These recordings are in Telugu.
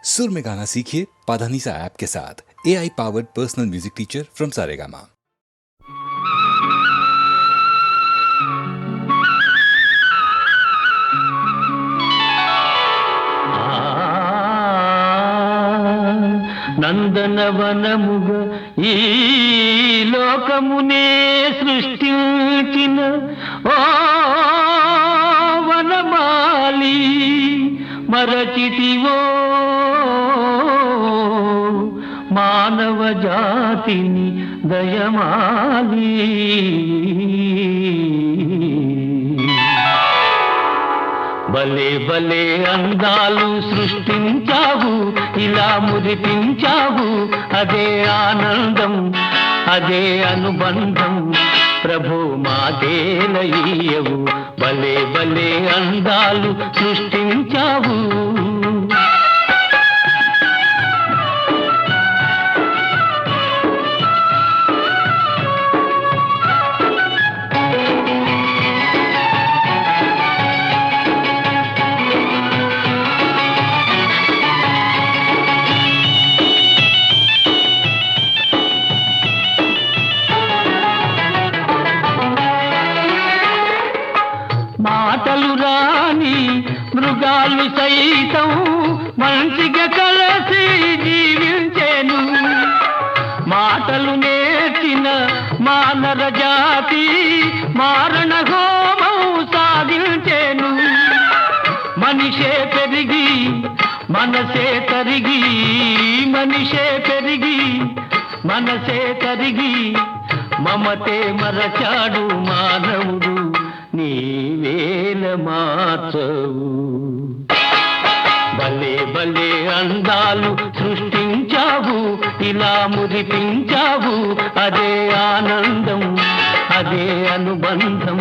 सुर में गाना सीखिए पाधानीसा ऐप के साथ। AI powered personal music teacher from Saregama. నందనవనముగ ఈ లోకమునే సృష్టించిన ఓ వనమాలి మరచితివో మానవ జాతిని దయమాలి. భలే భలే అందాలు సృష్టించావు, ఇలా మురిపించావు, అదే ఆనందం, అదే అనుబంధం. ప్రభు మాదేలయ్యవు, భలే భలే అందాలు సృష్టించావు. మాటలు రాని మృగాలు సైతం మంచిగా కలిసి జీవించేను. మాటలు నేర్చిన మానవ జాతి మారణ హోమం సాగించేను. మనిషే పెరిగి మనసే తరిగి, మనిషే పెరిగి మనసే తరిగి, మమతే మరచాడు మానవుడు, నీవేల మార్చవు. భలే భలే అందాలు సృష్టించావు, ఇలా మురిపించావు, అదే ఆనందం, అదే అనుబంధం.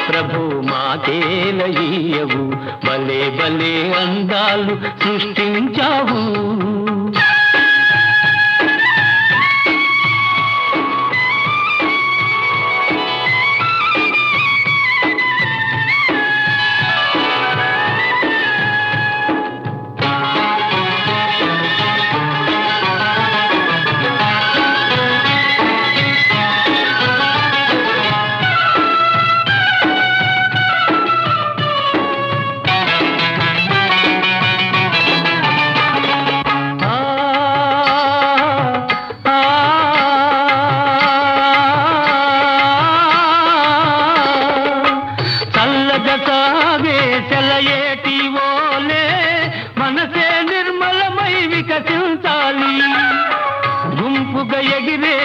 ప్రభు మాతేలయ్యవు, భలే భలే అందాలు సృష్టించావు. సాగే సెలయేటి ఓలే మనసే నిర్మలమై వికసించాలి. గుంపుగా ఎగిరే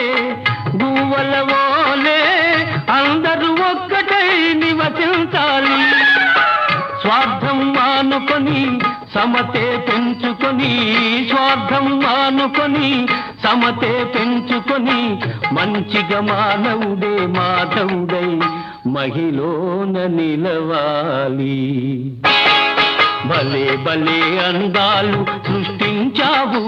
గువ్వల ఓలే అందరూ ఒక్కటై నివసించాలి. స్వార్థం మానుకొని సమతే పెంచుకొని, స్వార్థం మానుకొని సమతే పెంచుకొని, మంచిగా మానవుడే మాధవుడై మహిళన నిలవాలి. భలే భలే అందాలు సృష్టించావు,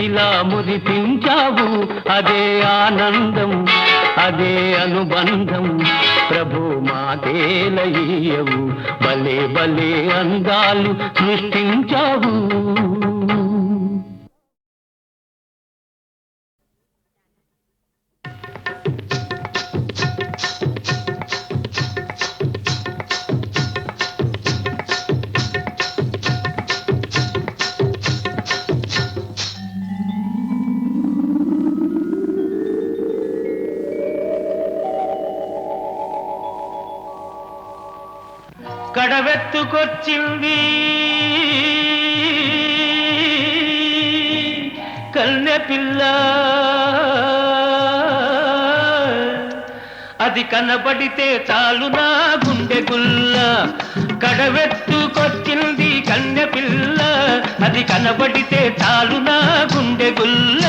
ఇలా మురిపించావు, అదే ఆనందం, అదే అనుబంధం. ప్రభు మాతేలయ్యవు, భలే భలే అందాలు సృష్టించావు. కడవెత్తుకొచ్చింది కన్నె పిల్ల, అది కనబడితే చాలు నా గుండె గుల్ల. కడవెత్తుకొచ్చింది కన్నె పిల్ల, అది కనబడితే చాలు నా గుండె గుల్ల.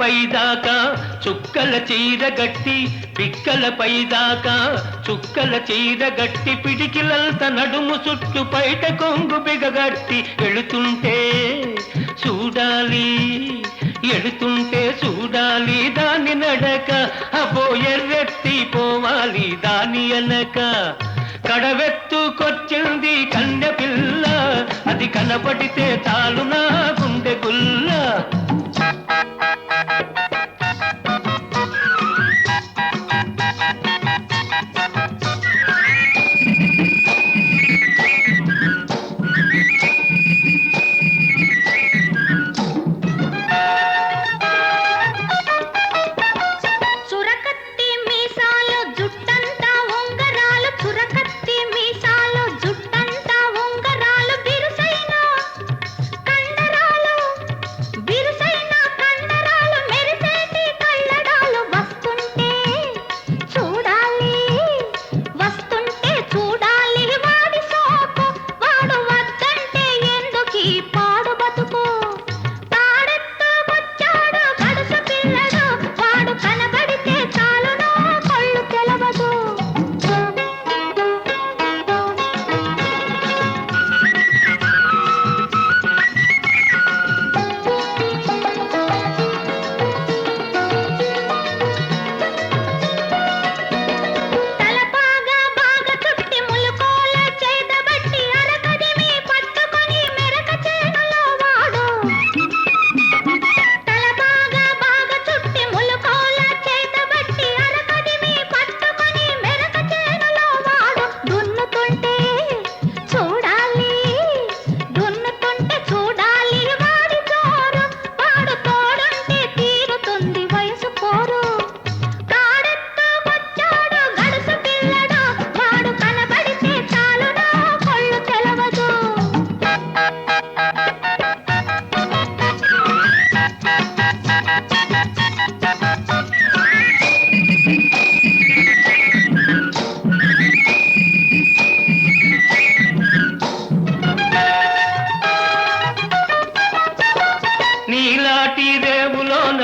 పైదాకా చుక్కల చీర గట్టి పిక్కల పైదాకా చుక్కల చీర గట్టి పిడికిలంత నడుము చుట్టు పైట కొంగు బిగగట్టి వెళుతుంటే చూడాలి ఎడుతుంటే చూడాలి దాని నడక అబో ఎర్రెత్తి పోవాలి దాని అనక కడవెత్తుకొచ్చింది కన్నె పిల్ల అది కనపడితే చాలు నా గుండె గుల్ల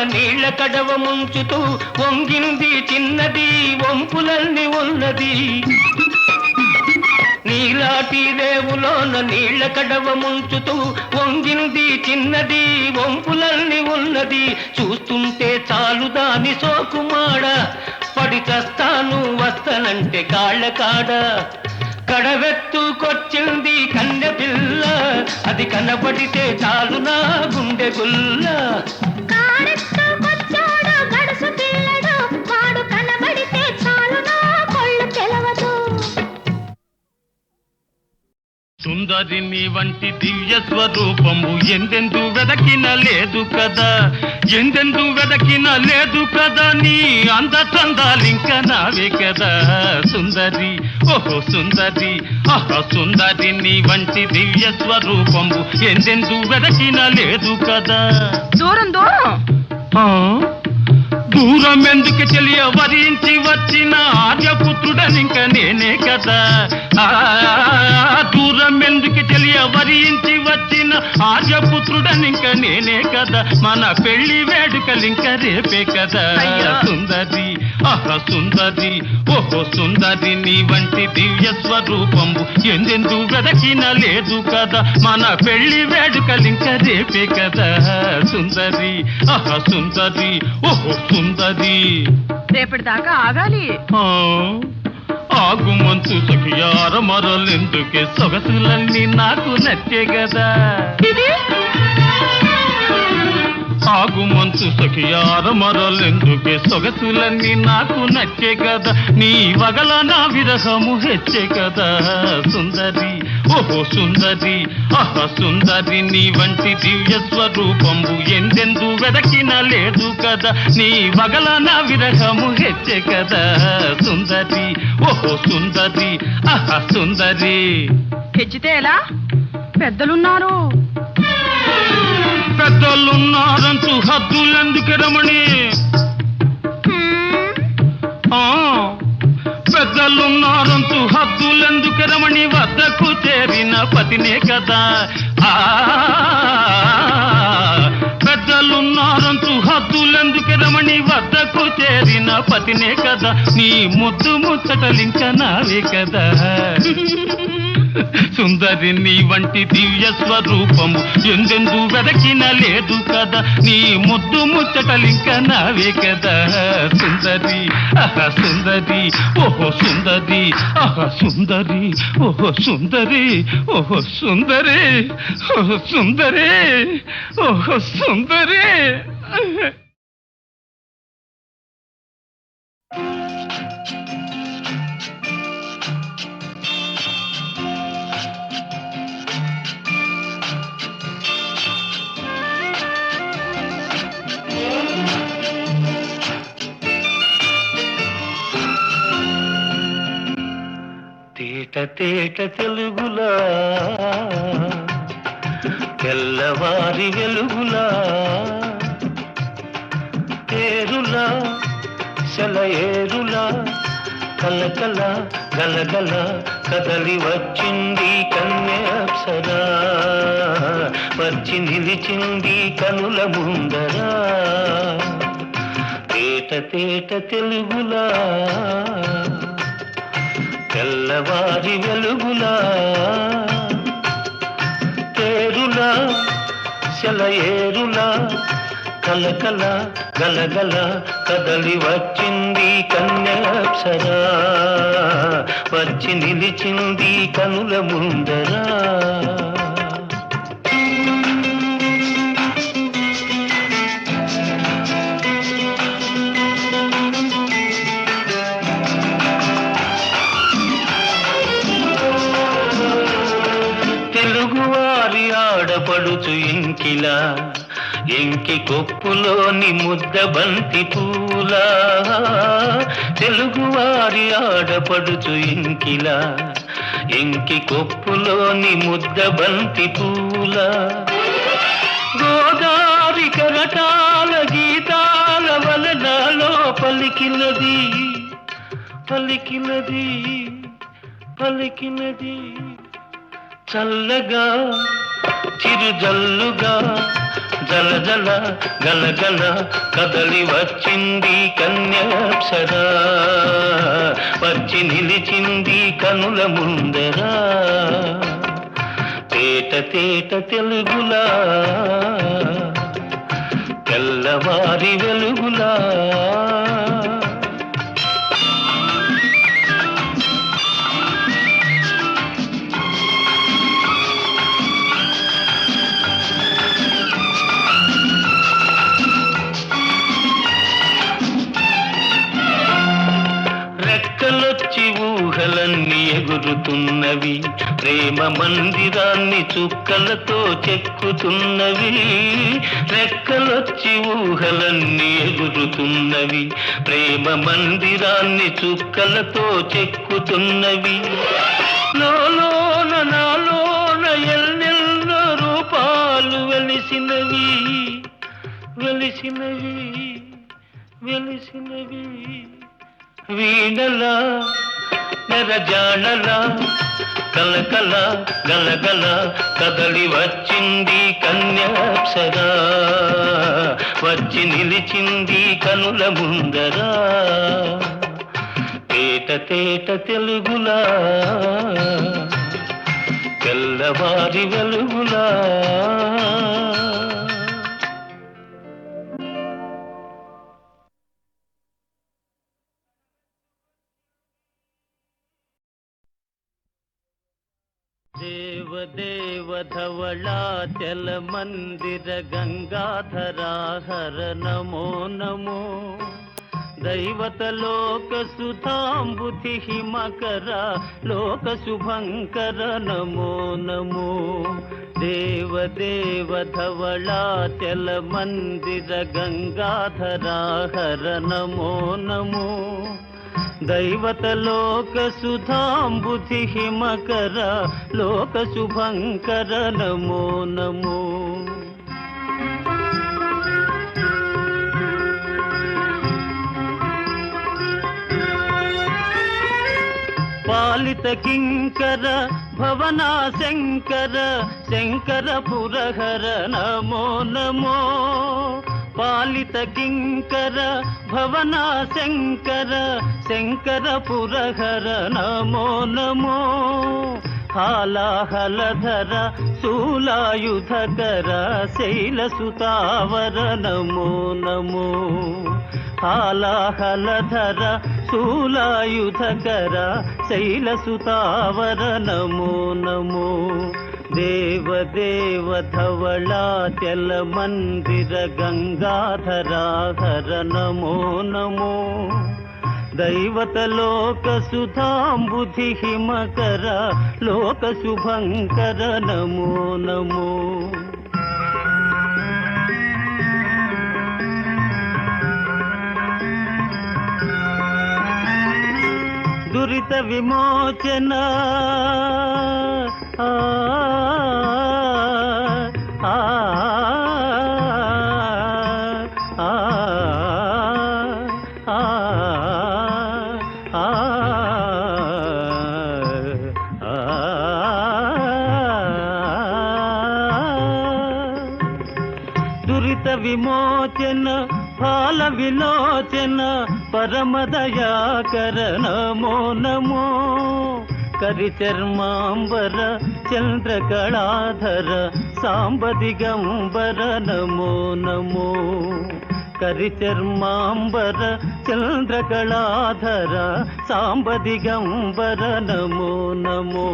నీళ్ళ కడవ ముంచుతూ వంగింది చిన్నది వంపులన్నీ ఉన్నది నీలాటి రేవులోన నీళ్ళ కడవ ముంచుతూ వంగింది చిన్నది వంపులన్నీ ఉన్నది చూస్తుంటే చాలు దాని సోకుమాడ పడి చస్తాను వస్తనంటే కాళ్ళ కాడ కడవెత్తుకొచ్చింది కన్నె పిల్ల అది కనపడితే చాలు నా గుండె గుల్ల సుందరి నీ వంటి దివ్య స్వరూపము ఎందెందు వెదకిన లేదు కదా ఎందెందు వెదకిన లేదు కదా నీ అంద చందాలింక నావే కదా సుందరి ఓహో సుందరి ఆహా సుందరి నీ వంటి దివ్య స్వరూపము ఎందెందు వెదకిన లేదు కదా దూరం దూరం దూరం ఎందుకు తెలియ వరించి వచ్చిన ఆర్యపుత్రుడనింక నేనే కదా దూరం ఎందుకు తెలియ వరించి వచ్చిన ఆర్యపుత్రుడనింక నేనే కదా మన పెళ్లి వేడుకలింక రేపే కదా సుందరి ఆహా సుందరి ఓహో సుందరి నీ వంటి దివ్య స్వరూపము ఎందెందు వెదకిన లేదు కదా మన పెళ్లి వేడుకలింక రేపే కదా సుందరి ఆహా సుందరి ఓహో సుందరి రేపటి దాకా ఆగాలి ఆగు మంచు సఖియార మరలెందుకే సొగసులన్నీ నాకు నచ్చే కదా ఆగు మంచు సఖియార మరలెందుకే సొగసులన్నీ నాకు నచ్చే కదా నీ వగల నా విరహము హెచ్చే కదా సుందరి ఓహో సుందరి ఆహా సుందరి నీ వంటి దివ్య స్వరూపంబు ఎందెందు వెదకిన లేదు కదా నీ వగల నా విరహము హెచ్చే కదా సుందరి ఓహో సుందరి ఆహా సుందరి హెచ్చితే ఎలా పెద్దలున్నారు పెద్దలున్నారంటూ హద్దులెందుకు రమణి పెద్దలున్నారంటూ హద్దులెందుకు రమణి వద్దకు చేరిన పతినే కదా పెద్దలున్నారు ఆరంతు హద్దులెందుకు రమణి వద్దకు చేరిన పతినే కదా నీ ముద్దు ముచ్చటలింక నావే కదా సుందరి నీ వంటి దివ్య స్వరూపము ఎందెందు వెదకిన లేదు కదా నీ ముద్దు ముచ్చటలింక నావే కదా సుందరి ఆహా సుందరి ఓహో సుందరి ఆహా సుందరి ఓహో సుందరి ఓహో సుందరి ఓహో సుందరి ఓహో సుందరి తేట తెలుగులా తెల్లవారి వెలుగులా తేరులా సెలయేరులా కలకల గలగల కదలి వచ్చింది కన్యాప్సరా వచ్చి నిలిచింది కనుల ముందరా తేట తెలుగులా తెల్లవారి వెలుగులా తేరులా సెలయేరులా కలకల గలగల కదలి వచ్చింది కన్యాప్సరా వచ్చి నిలిచింది కనుల ముందరా తెలుగువారి ఆడపడుచు ఇంకిలా ఎంకి కొప్పులోని ముద్ద బంతి పూలా తెలుగువారి ఆడపడుచు ఇంకిలా ఎంకి కొప్పులోని ముద్ద బంతి పూలా గోదారి కరటాల గీతాల వలనాలో పలికినది పలికినది పలికినది చల్లగా చిరుజల్లుగా జలజల గలగల కదలి వచ్చింది కన్యాప్సరా వచ్చి నిలిచింది కనుల ముందరా తేట తెలుగులా తెల్లవారి వెలుగులా రెక్కలొచ్చి ఊహలన్నీ ఎగురుతున్నవి ప్రేమ మందిరాన్ని చుక్కలతో చెక్కుతున్నవి రెక్కలొచ్చి ఊహలన్నీ ఎగురుతున్నవి ప్రేమ మందిరాన్ని చుక్కలతో చెక్కుతున్నవి లోన నాలోన ఎన్నెన్నో రూపాలు వెలిసినవి వెలిసినవి వెలిసినవి వీణలా నెరజాడలా కలకల గలగల కదలి వచ్చింది కన్యాప్సరా వచ్చి నిలిచింది కనుల ముందరా తేట తెలుగులా తెల్లవారి వెలుగులా దేవ ధవళాచల మందిర గంగాధరా హర నమో నమో దైవత లోక సుధాంబుధి హిమకర లోక శుభంకర నమో నమో దేవ ధవళాచల మందిర గంగాధరా హర నమో నమో దైవత లోక సుధాంబుధి హిమకర లోక శుభంకర నమో నమో పాలిత కింకర భవనా శంకర శంకర పురహర నమో నమో పాలిత కింకర భవనా శంకర శంకర పురహర నమో నమో హాలాహలధర శూలాయుధకర శైలసుతావర నమో నమో హాలాహలధర శూలాయుధకర శైలసుతావర నమో నమో దేవదేవ ధవళాచల మందిర గంగాధరాహర నమో నమో దైవత లోక సుధాంబుధి హిమకర లోక శుభంకర నమో నమో దురిత విమోచన ఆ ఆ ఆ దురిత విమోచన ఫాల విలోచన పరమదయాకర నమో నమో కరిచర్మాంబర చంద్రకళాధర సాంబదిగంబర నమో నమో కరిచర్మాంబర చంద్రకళాధర సాంబదిగంబర నమో నమో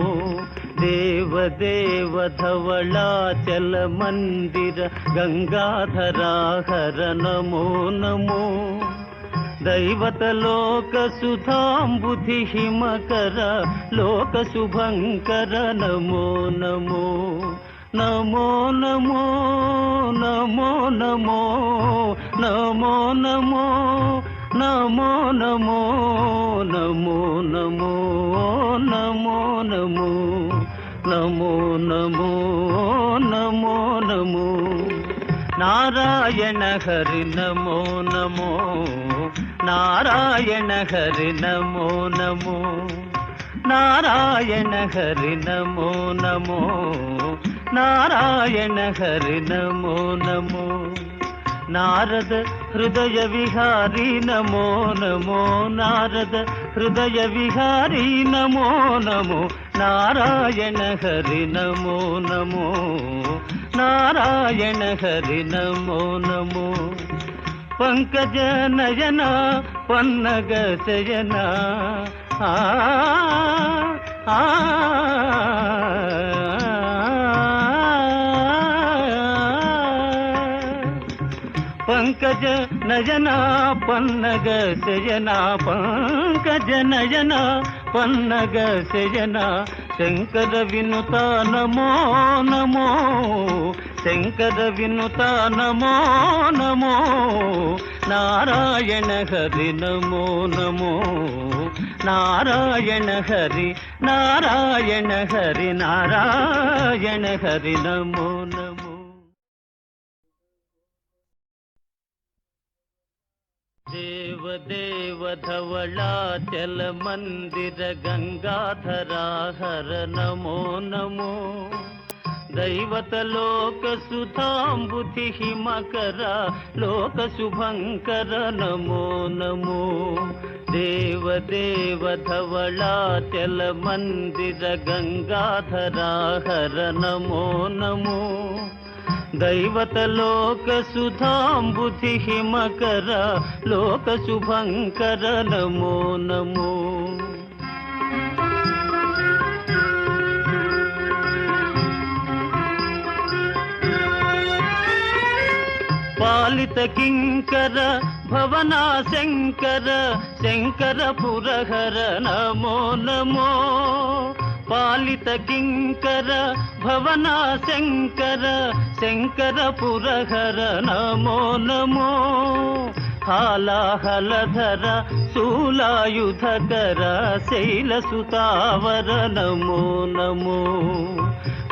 దేవదేవ ధవళాచల మందిర గంగాధరాహర నమో నమో దైవత లోక సుధాంబుధి హిమకర లోక శుభంకర నమో నమో నమో నమో నమో నమో నమో నమో నమో నమో నమో నమో నమో నమో నమో నమో నమో నమో నారాయణ హరి నమో నమో నారాయణ హరి నమో నమో నారాయణ హరి నమో నమో నారాయణ హరి నమో నమో నారద హృదయ విహారీ నమో నమో నారద హృదయ విహారీ నమో నమో నారాయణ హరి నమో నమో నారాయణ హరి నమో నమో పంకజ నయన పన్నగ శయన ఆ ఆ పంకజ నయన పన్నగ శయన పంకజ నయన పన్నగ శయన శంకర వినుత నమో నమో శంకర వినుత నమో నమో నారాయణ హరి నమో నమో నారాయణ హరి నారాయణ హరి నారాయణ హరి నమో నమో దేవదేవ ధవళాచల మందిర గంగాధరాహర నమో నమో దైవత లోక సుధాంబుధి హిమకర లోక శుభంకర నమో నమో దేవదేవ ధవళాచల మందిర గంగాధరాహర నమో నమో దైవత లోక సుధాంబుధి హిమకర లోక శుభంకర నమో నమో పాలిత కింకర భవనా శంకర శంకర పురహర నమో నమో పాలిత కింకర భవనా శంకర శంకర పురహర నమో నమో హాలాహలధర శూలాయుధకర శైలసుతావర నమో నమో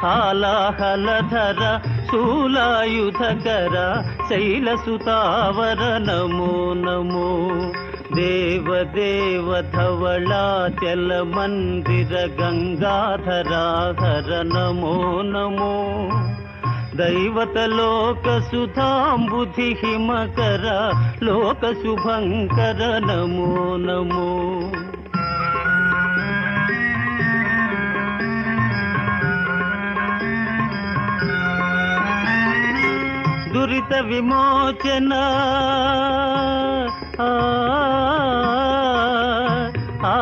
హాలాహలధర శూలాయుధకర శైలసుతావర నమో నమో దేవదేవ ధవళాచల మందిర గంగాధరాహర నమో నమో దైవత లోక సుధాంబుధి హిమకర లోక శుభంకర నమో నమో. దురిత విమోచన ఆ ఆ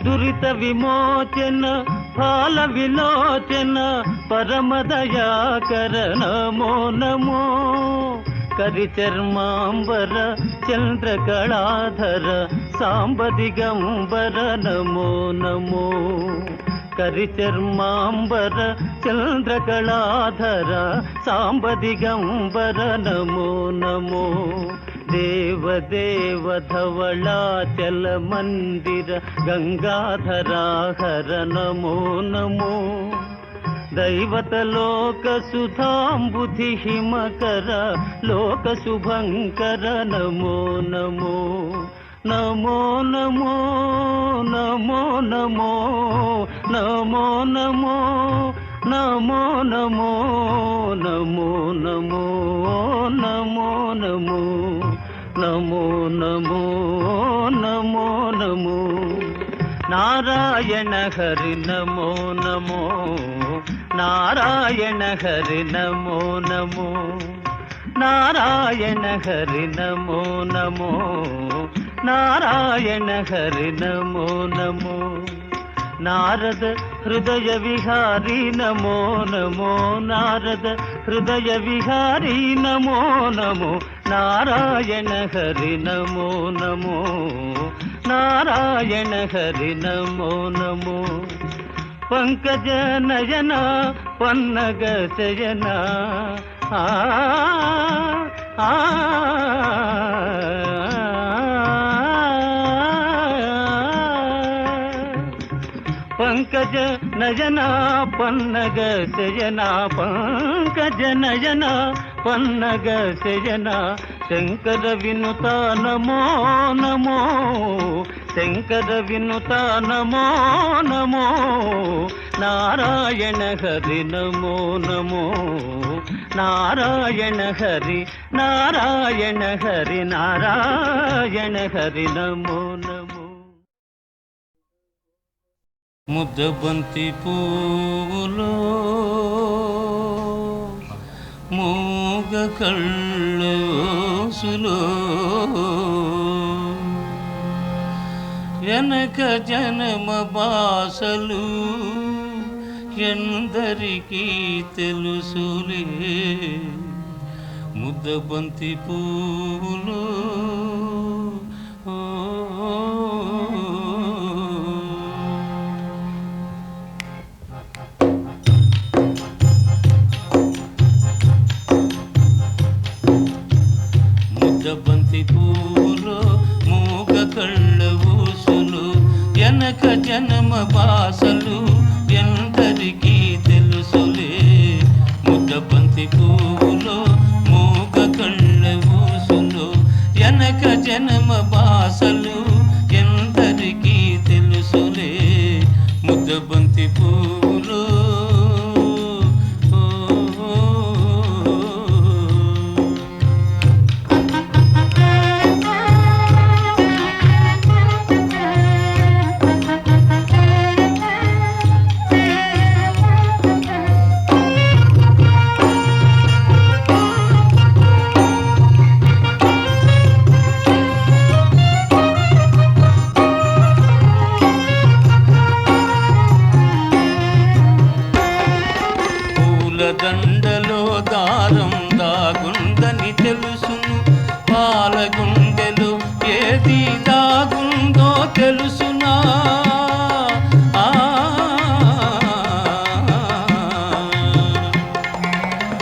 దురిత విమోచన ఫాల విలోచన పరమదయాకర నమో నమో. కరిచర్మాంబర చంద్రకళాధర సాంబ దిగంబర నమో నమో. కరిచర్మాంబర చంద్రకళాధర సాంబ దిగంబర నమో నమో. దేవదేవ ధవళాచల మందిర గంగాధరాహర నమో నమో. దైవత లోక సుధాంబుధి హిమకర లోక శుభంకర నమో నమో. నమో నమో నమో నమో నమో నమో నమో నమో నమో నమో నమో నమో నమో నమో నమో నమో. నారాయణ హరి నమో నమో. నారాయణ హరి నమో నమో. నారాయణ హరి నమో నమో. నారాయణ హరి నమో నమో. నారద హృదయ విహారీ నమో నమో. నారద హృదయ విహారీ నమో నమో. నారాయణ హరి నమో నమో. నారాయణ హరి నమో నమో. పంకజ నయన పన్నగ శయన ఆ ఆ పంకజ నయన పన్నగ శయన. పంకజ నయన పన్నగ శయన. శంకర వినుత నమో నమో. శంకర వినుత నమో నమో. నారాయణ హరి నమో నమో. నారాయణ హరి నారాయణ హరి నారాయణ హరి నమో నమో. ముద్దబంతి పువ్వులో మూగ కళ్ళోసులో వెనక జనమ బాసలు ఎందరికీ తెలుసులే. ముద్దబంతి పువ్వులో ముద్దబంతి పూలో మూగ కళ్ళ ఊసులు వెనక జనమ బాసలు ఎందరికీ తెలుసులే. ముద్దబంతి పూలో మూగ కళ్ళ ఊసులు వెనక జనమ బాసలు ఎందరికీ తెలుసులే. ముద్దబంతి పూలో దండలో దారం దాగుందని తెలుసును. పాలగుండెలో ఏది దాగుందో తెలుసునా.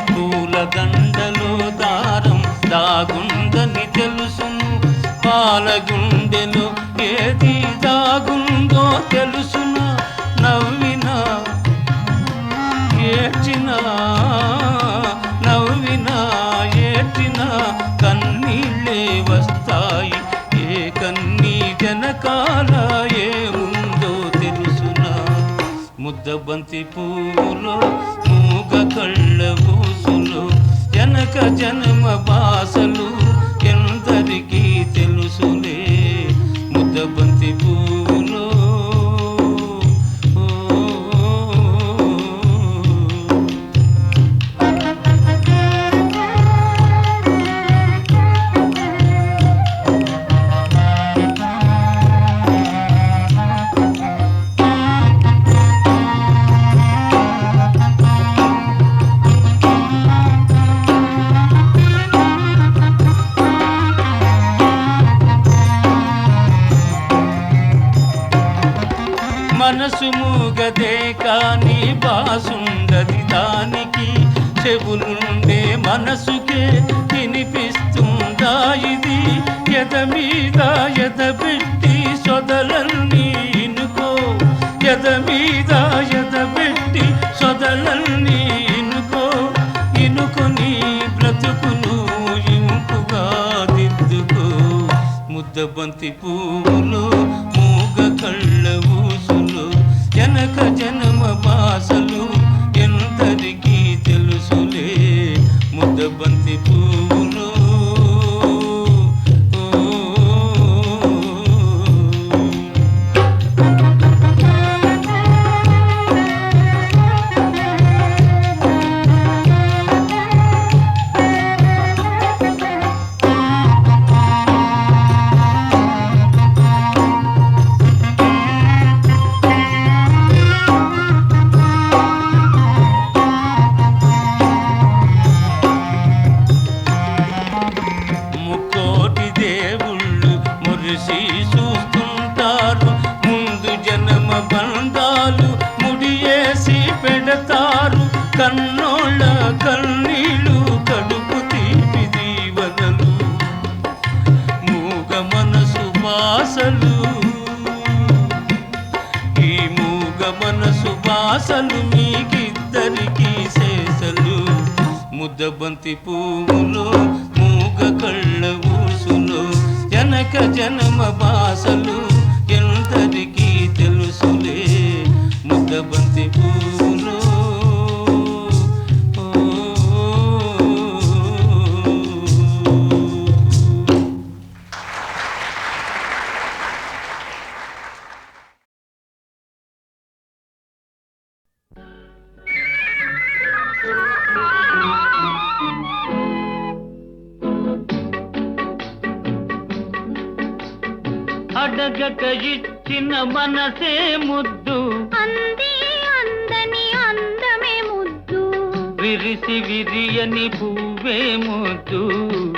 పూల దండలో దారం దాగుందని తెలుసును. పాలగుండెలో ఏది దాగుందో తెలుసునా. నవ్వినా ఏడ్చినా వెనకాల ఏముందో తెలుసునా ముద్దబంతి పువ్వులో మూగ కళ్ళ ఊసులో వెనక జన్మ బాసలు ఎందరికీ తెలుసులే ముద్దబంతి పువ్వులో మనసు మూగదే కాని బాసుండది దానికి చెవులుండే మనసుకే వినిపిస్తుందా ఇది ఎద మీద ఎదబెట్టి సొదలన్నీ ఇనుకో ఎద మీద ఎదబెట్టి సొదలన్నీ ఇనుకో ఇనుకొని బ్రతుకును ఇంపుగా దిద్దుకో ముద్దబంతి పువ్వులు మూగ కళ్ళ ఊసులు వెనక జన్మ బాసలు ఎందరికీ తెలుసులే ముద్దబంతి పువ్వులు చూస్తుంటారు ముందు జన్మ బంధాలు ముడియేసి పెడతారు కన్నోళ్ళ కన్నీళ్ళు కడుపు తీపి దీవనలు మూగ మనసు బాసలు ఈ మూగ మనసు బాసలు మీకిద్దరికీ శేషలు ముద్దబంతి పువ్వులు మూగ కళ్ళ ఊసులు వెనక జన్మ బాసలు ఎందరికీ తెలుసులే ముద్దబంతి పువ్వులు అడగక ఇచ్చిన మనసే ముద్దు అంది అందని అందమే ముద్దు విరిసి విరియని పువ్వే ముద్దు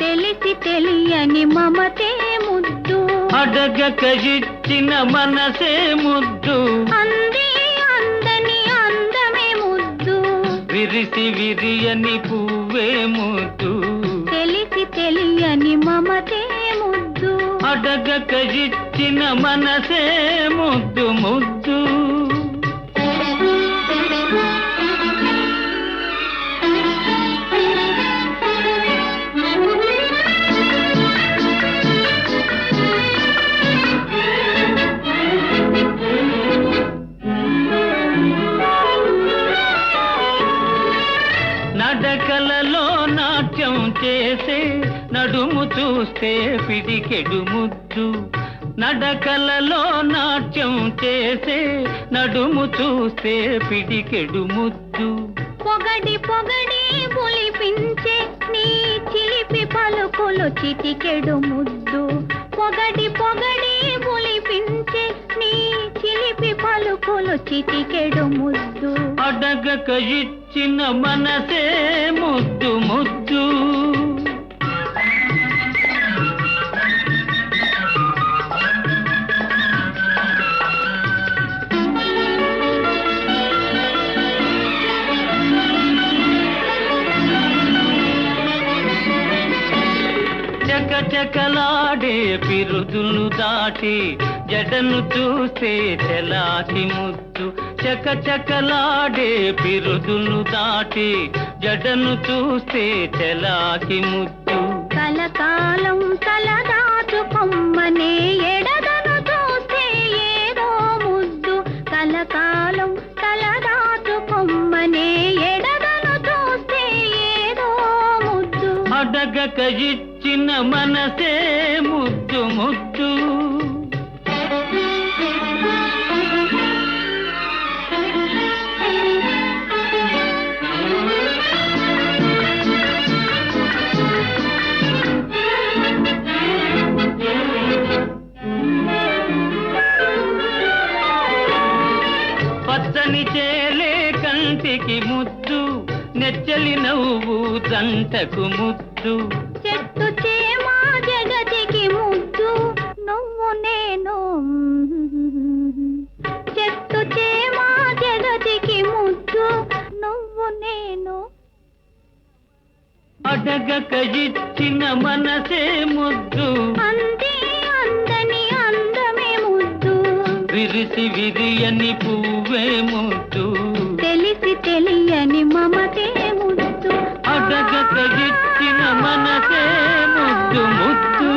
తెలిసి తెలియని మమతే ముద్దు అడగక ఇచ్చిన మనసే ముద్దు అంది అందని అందమే ముద్దు విరిసి విరియని పువ్వే ముద్దు తెలిసి తెలియని మమతే ముద్దు అడగక ఇచ్చిన మనసే ముద్దు ముద్దు నడకలలో నాట్యం చేసే నడుము చూస్తే పిడికెడు ముద్దు నడకలలో నాట్యం చేసే నడుము చూస్తే పిడికెడు ముద్దు పొగడి పొగడి పులిపించే నీ చిలిపి పలుకులు చిటికెడు ముద్దు పొగడి పొగడి పులిపించే నీ చిలిపి పలుకులు చిటికెడు ముద్దు అడగక ఇచ్చిన మనసే ముద్దు ముద్దు చకచకలాడే పిరుదులు దాటి జడను చూస్తే తెలాకి ముద్దు చకచకలాడే పిరుదులు దాటి జడను చూస్తే తెలాకి ముద్దు కలకాలం తలదాచు కొమ్మనే ఎడదను ఇచ్చిన మనసే ముద్దు ముద్దు పచ్చని చేలే కంటికి ముద్దు నెచ్చలి నవ్వు జంటకు ముద్దు చెట్టు చేమా జగతికి ముద్దు నువ్వు నేను చెట్టు చేమా జగతికి ముద్దు నువ్వు నేను అడగక ఇచ్చిన మనసే ముద్దు అందే అందని అందమే ముద్దు విరిసి విరియని పువ్వే ముద్దు తెలిసి తెలియని మమతే ముద్దు అడగక ఇచ్చిన మనసే ముద్దు ముద్దు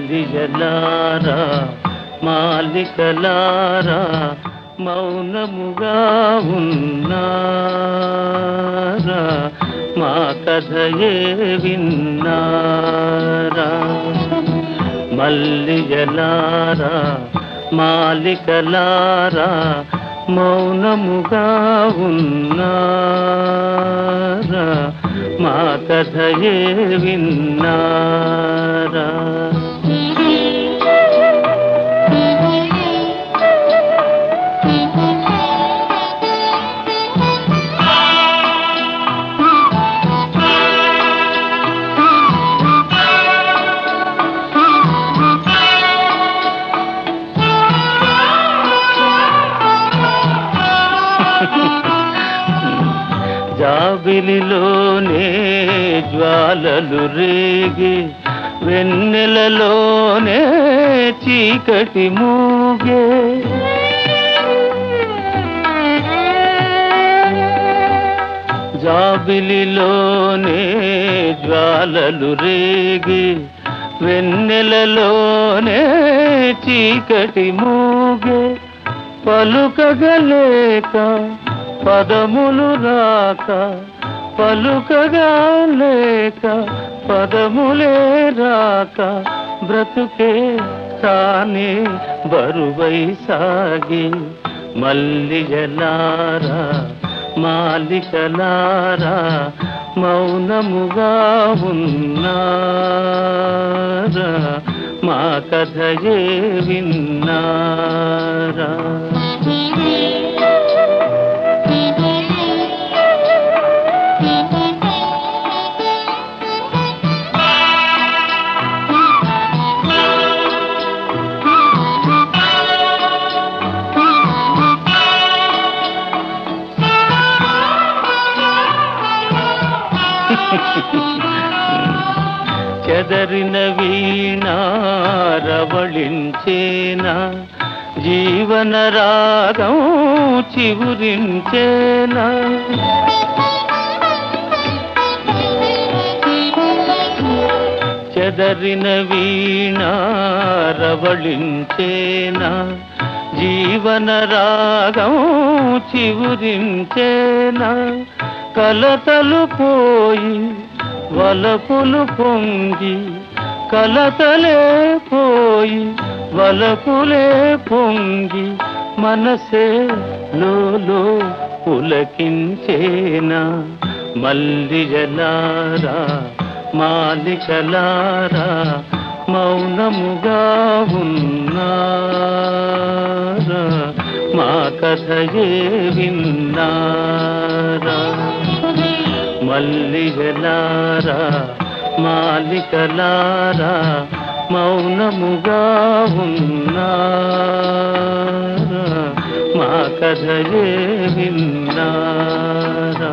మల్లిగలారా మాలికలారా మౌనముగా ఉన్నారా మా కథయే విన్నారా మల్లిగలారా మాలికలారా మౌనముగా ఉన్నారా మా కథయే విన్నారా జాబిలిలోనే జ్వాలలు రేగి వెన్నెలలోనే చీకటి మూగే జాబిలిలోనే జ్వాలలు రేగి వెన్నెలలోనే చీకటి మూగే పలుకగలేక పదములు రాక పలుకగా లేక పదములే రాక బ్రతుకే తానే బరువై సాగి మల్లిగలారా మాలికలారా మౌనముగా ఉన్నారా మా కథయే విన్నారా చెదరిన వీణారవళించేనా జీవన రాగం చివురించేనా చెదరిన వీణారవళించేనా జీవన రాగం చివురించేనా కలతలు పోయి వలపులు పొంగి కలతలే పోయి వలపులే పొంగి మనసే లోలో పులకించేనా మల్లిగలారా మాలికలారా మౌనముగా ఉన్నారా మా కథయే విన్నారా మల్లిగలారా మాలికలారా మౌనముగా ఉన్నారా మా కథయే విన్నారా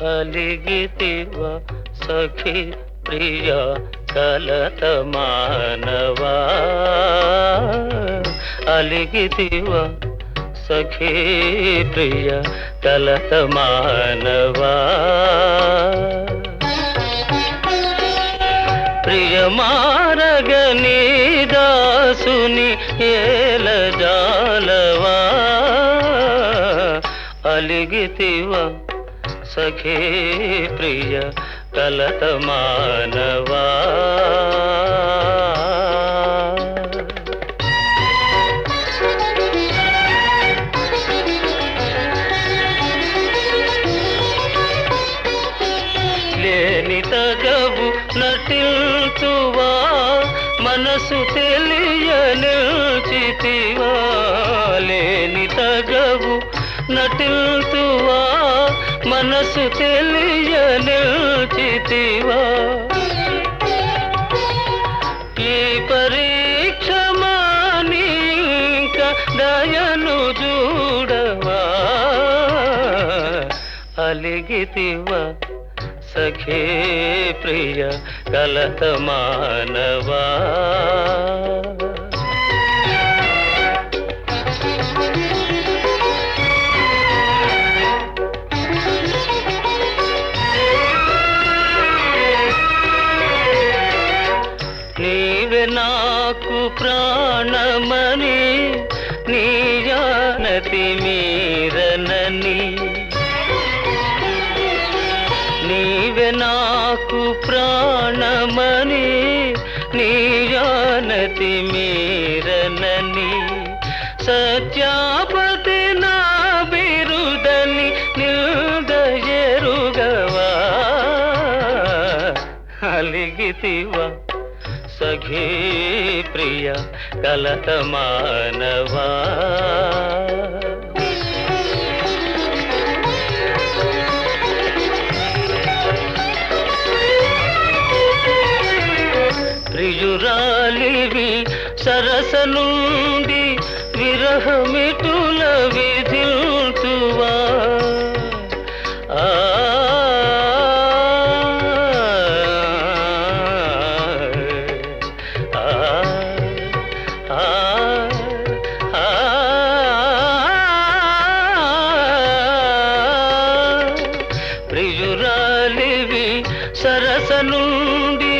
అలిగితివ సఖి ప్రియ కలత మానవా అలిగితివ సఖీ ప్రియ కలత మానవా ప్రియ మారగని దాసుని ఏల జాలవా అలిగితివ సఖీ ప్రియ కలత మానవా లేని తగవు నటిల్తువా మనసు తెలియనిల్చితివా లేని తగవు నటిల్తువా మనసు తెలియనిల్చితివా ఈ పరీక్ష మానింక దయను చూడవా అలిగితివా సఖీ ప్రియ కలత మానవా నీవే నాకు ప్రాణమని నీ జానతి మీరనని నీవే నాకు ప్రాణమని నీ జానతి మీరనని సత్యాపతి నా బిరుదని నిల్దయరుగవా అలిగితివా సఖీ ప్రియ కలత మానవా ప్రియురాలివి సరస నుండి విరహమిటుల విధిల్తువా ప్రియురాలివి సరస నుండి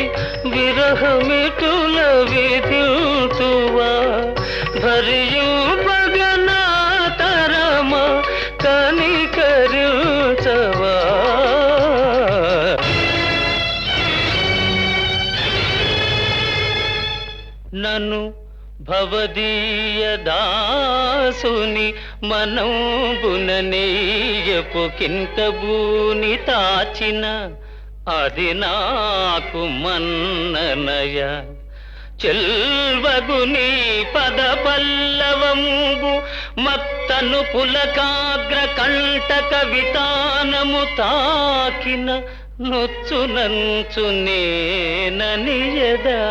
విరహమిటుల విధిల్తువా భరియు పగనా తరమ కనికరించవా నన్ను భవదీయ దాసుని మనంబుననేయపు కింకబూని తాచిన అది నాకు మన్ననయ చెల్వగుని పద పల్లవంబు మత్తను పులకాగ్ర కంటక వితానము తాకిన నొచ్చునంచు నేననియదా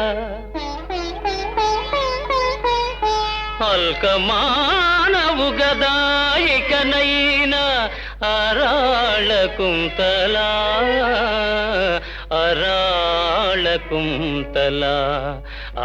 అల్కమానవు గదాయికనైనా అరాళ కుంతలా అరాళ కుంతలా ఆ